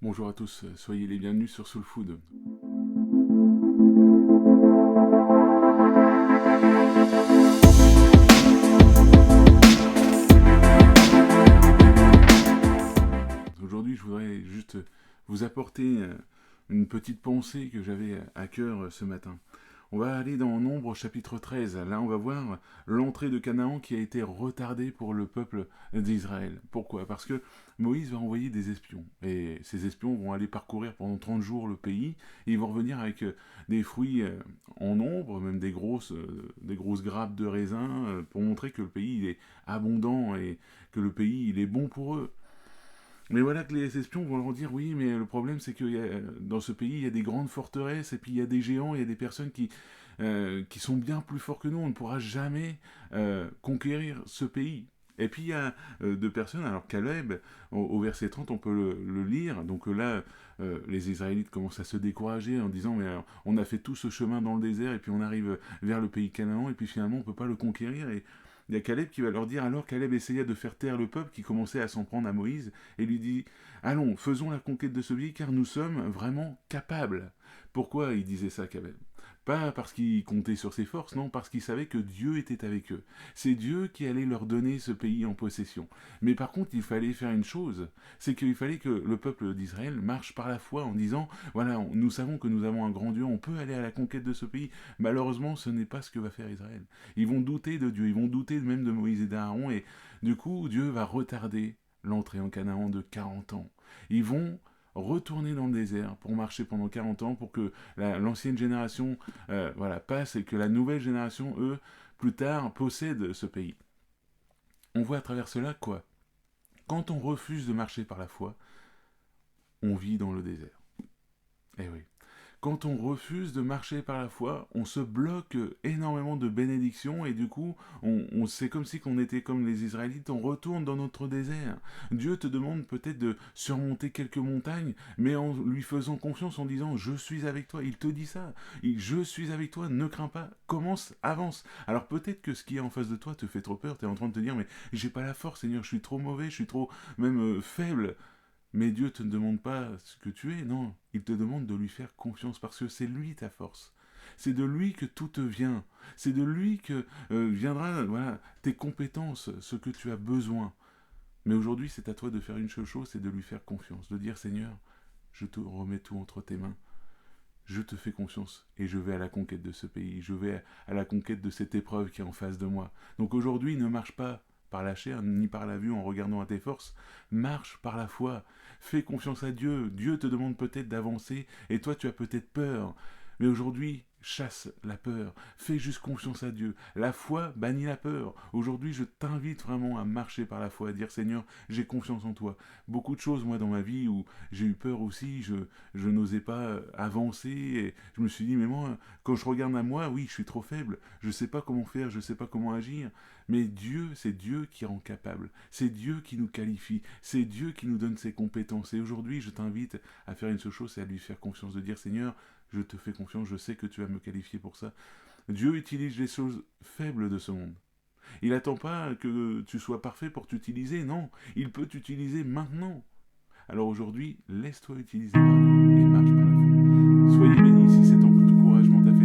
Bonjour à tous, soyez les bienvenus sur Soul Food. Aujourd'hui, je voudrais juste vous apporter une petite pensée que j'avais à cœur ce matin. On va aller dans Nombre chapitre 13. Là, on va voir l'entrée de Canaan qui a été retardée pour le peuple d'Israël. Pourquoi? Parce que Moïse va envoyer des espions. Et ces espions vont aller parcourir pendant 30 jours le pays. Et ils vont revenir avec des fruits en nombre, même des grosses grappes de raisins, pour montrer que le pays il est abondant et que le pays il est bon pour eux. Mais voilà que les espions vont leur dire oui, mais le problème c'est que dans ce pays il y a des grandes forteresses et puis il y a des géants, il y a des personnes qui sont bien plus forts que nous. On ne pourra jamais conquérir ce pays. Et puis il y a deux personnes, alors Caleb, au verset 30, on peut le lire. Donc là, les Israélites commencent à se décourager en disant mais alors, on a fait tout ce chemin dans le désert et puis on arrive vers le pays Canaan et puis finalement on ne peut pas le conquérir. Et il y a Caleb qui va leur dire, alors Caleb essaya de faire taire le peuple qui commençait à s'en prendre à Moïse, et lui dit, allons, faisons la conquête de ce pays, car nous sommes vraiment capables. Pourquoi il disait ça, Caleb? Pas parce qu'il comptait sur ses forces, non, parce qu'il savait que Dieu était avec eux. C'est Dieu qui allait leur donner ce pays en possession. Mais par contre, il fallait faire une chose, c'est qu'il fallait que le peuple d'Israël marche par la foi en disant, voilà, nous savons que nous avons un grand Dieu, on peut aller à la conquête de ce pays. Malheureusement, ce n'est pas ce que va faire Israël. Ils vont douter de Dieu, ils vont douter même de Moïse et d'Aaron, et du coup, Dieu va retarder l'entrée en Canaan de 40 ans. Ils vont retourner dans le désert pour marcher pendant 40 ans pour que l'ancienne génération passe et que la nouvelle génération, eux, plus tard, possède ce pays. On voit à travers cela quoi? Quand on refuse de marcher par la foi, on vit dans le désert. Eh oui. Quand on refuse de marcher par la foi, on se bloque énormément de bénédictions et du coup, c'est comme si on était comme les Israélites, on retourne dans notre désert. Dieu te demande peut-être de surmonter quelques montagnes, mais en lui faisant confiance, en disant je suis avec toi. Il te dit ça. Je suis avec toi, ne crains pas, commence, avance. Alors peut-être que ce qui est en face de toi te fait trop peur, tu es en train de te dire mais j'ai pas la force, Seigneur, je suis trop mauvais, je suis trop même faible. Mais Dieu te ne demande pas ce que tu es, non. Il te demande de lui faire confiance parce que c'est lui ta force. C'est de lui que tout te vient. C'est de lui que viendra tes compétences, ce que tu as besoin. Mais aujourd'hui, c'est à toi de faire une seule chose, c'est de lui faire confiance. De dire Seigneur, je te remets tout entre tes mains. Je te fais confiance et je vais à la conquête de ce pays. Je vais à la conquête de cette épreuve qui est en face de moi. Donc aujourd'hui, ne marche pas par la chair ni par la vue en regardant à tes forces. Marche par la foi. Fais confiance à Dieu. Dieu te demande peut-être d'avancer et toi tu as peut-être peur. Mais aujourd'hui, chasse la peur. Fais juste confiance à Dieu. La foi bannit la peur. Aujourd'hui, je t'invite vraiment à marcher par la foi, à dire Seigneur, j'ai confiance en toi. Beaucoup de choses, moi, dans ma vie où j'ai eu peur aussi, je n'osais pas avancer et je me suis dit, mais moi, quand je regarde à moi, oui, je suis trop faible. Je ne sais pas comment faire, je ne sais pas comment agir. Mais Dieu, c'est Dieu qui rend capable. C'est Dieu qui nous qualifie. C'est Dieu qui nous donne ses compétences. Et aujourd'hui, je t'invite à faire une seule chose, c'est à lui faire confiance, de dire Seigneur, je te fais confiance, je sais que tu vas me qualifier pour ça. Dieu utilise les choses faibles de ce monde. Il n'attend pas que tu sois parfait pour t'utiliser, non. Il peut t'utiliser maintenant. Alors aujourd'hui, laisse-toi utiliser par Dieu et marche par la foi. Soyez bénis si cet encouragement t'a fait